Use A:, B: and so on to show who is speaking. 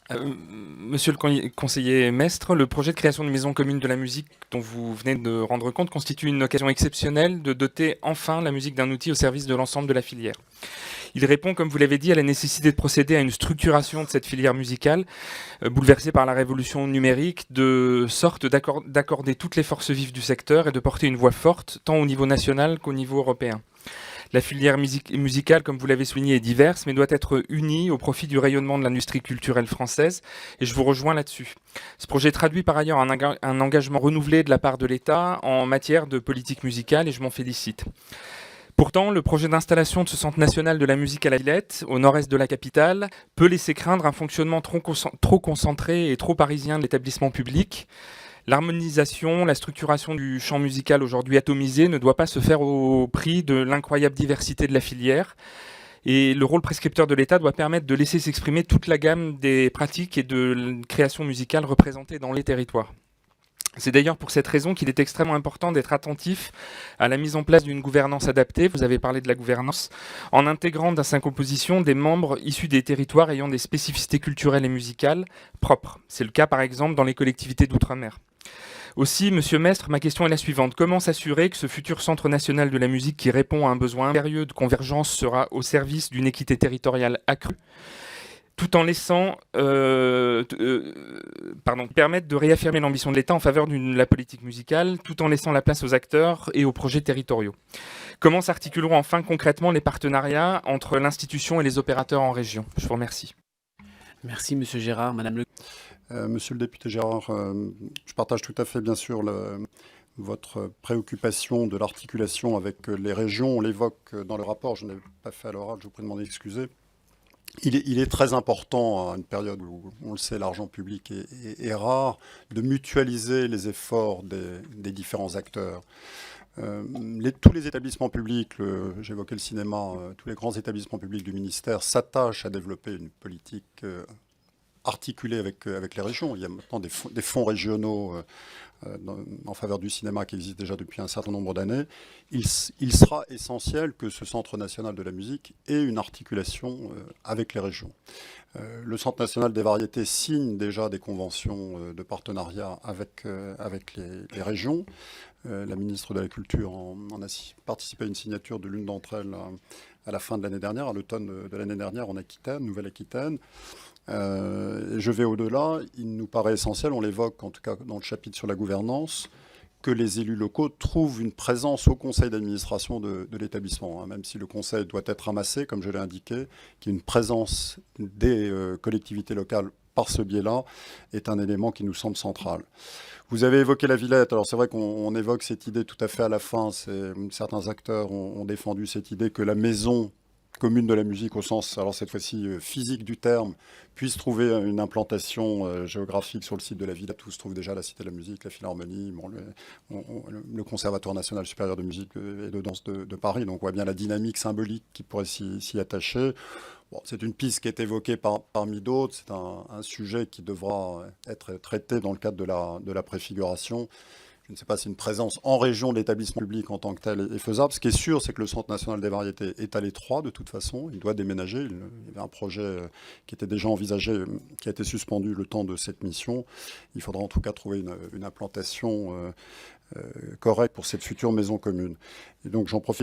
A: Monsieur le conseiller Mestre, le projet de création de maison commune de la musique dont vous venez de rendre compte constitue une occasion exceptionnelle de doter enfin la musique d'un outil au service de l'ensemble de la filière. Il répond, comme vous l'avez dit, à la nécessité de procéder à une structuration de cette filière musicale, bouleversée par la révolution numérique, de sorte d'accorder toutes les forces vives du secteur et de porter une voix forte, tant au niveau national qu'au niveau européen. La filière musicale, comme vous l'avez souligné, est diverse, mais doit être unie au profit du rayonnement de l'industrie culturelle française, et je vous rejoins là-dessus. Ce projet traduit par ailleurs un engagement renouvelé de la part de l'État en matière de politique musicale, et je m'en félicite. Pourtant, le projet d'installation de ce Centre national de la musique à la Villette, au nord-est de la capitale, peut laisser craindre un fonctionnement trop concentré et trop parisien de l'établissement public. L'harmonisation, la structuration du champ musical aujourd'hui atomisé ne doit pas se faire au prix de l'incroyable diversité de la filière. Et le rôle prescripteur de l'État doit permettre de laisser s'exprimer toute la gamme des pratiques et de création musicale représentées dans les territoires. C'est d'ailleurs pour cette raison qu'il est extrêmement important d'être attentif à la mise en place d'une gouvernance adaptée, vous avez parlé de la gouvernance, en intégrant dans sa composition des membres issus des territoires ayant des spécificités culturelles et musicales propres. C'est le cas par exemple dans les collectivités d'outre-mer. Aussi, Monsieur Mestre, ma question est la suivante. Comment s'assurer que ce futur Centre national de la musique qui répond à un besoin impérieux de convergence sera au service d'une équité territoriale accrue, tout en laissant permettre de réaffirmer l'ambition de l'État en faveur de la politique musicale, tout en laissant la place aux acteurs et aux projets territoriaux. Comment s'articuleront enfin concrètement les partenariats entre l'institution et les opérateurs en région? Je vous remercie.
B: Merci, Monsieur Gérard. Madame Le...
C: Monsieur le député Gérard, je partage tout à fait, bien sûr, votre préoccupation de l'articulation avec les régions. On l'évoque dans le rapport, je n'ai pas fait à l'oral, je vous prie de m'en excuser. Il est très important, à une période où, on le sait, l'argent public est rare, de mutualiser les efforts des différents acteurs. Tous les établissements publics, j'évoquais le cinéma, tous les grands établissements publics du ministère s'attachent à développer une politique articulée avec les régions. Il y a maintenant des fonds régionaux en faveur du cinéma qui existent déjà depuis un certain nombre d'années. Il sera essentiel que ce Centre national de la musique ait une articulation avec les régions. Le Centre national des variétés signe déjà des conventions de partenariat avec les régions. La ministre de la Culture en a participé à une signature de l'une d'entre elles à la fin de l'année dernière, à l'automne de l'année dernière en Aquitaine, Nouvelle-Aquitaine. Je vais au-delà, il nous paraît essentiel, on l'évoque en tout cas dans le chapitre sur la gouvernance, que les élus locaux trouvent une présence au conseil d'administration de l'établissement, même si le conseil doit être amassé, comme je l'ai indiqué, qu'il y ait une présence des collectivités locales par ce biais-là est un élément qui nous semble central. Vous avez évoqué la Villette, alors c'est vrai qu'on évoque cette idée tout à fait à la fin, certains acteurs ont défendu cette idée que la maison commune de la musique au sens, alors cette fois-ci physique du terme, puisse trouver une implantation géographique sur le site de la Villette où se trouve déjà la Cité de la musique, la Philharmonie, le Conservatoire national supérieur de musique et de danse de Paris. Donc on voit bien la dynamique symbolique qui pourrait s'y attacher. Bon, c'est une piste qui est évoquée parmi d'autres, c'est un sujet qui devra être traité dans le cadre de la préfiguration. Je ne sais pas si une présence en région de l'établissement public en tant que tel est faisable. Ce qui est sûr, c'est que le Centre national des variétés est à l'étroit de toute façon. Il doit déménager. Il y avait un projet qui était déjà envisagé, qui a été suspendu le temps de cette mission. Il faudra en tout cas trouver une implantation correcte pour cette future maison commune. Et donc j'en profite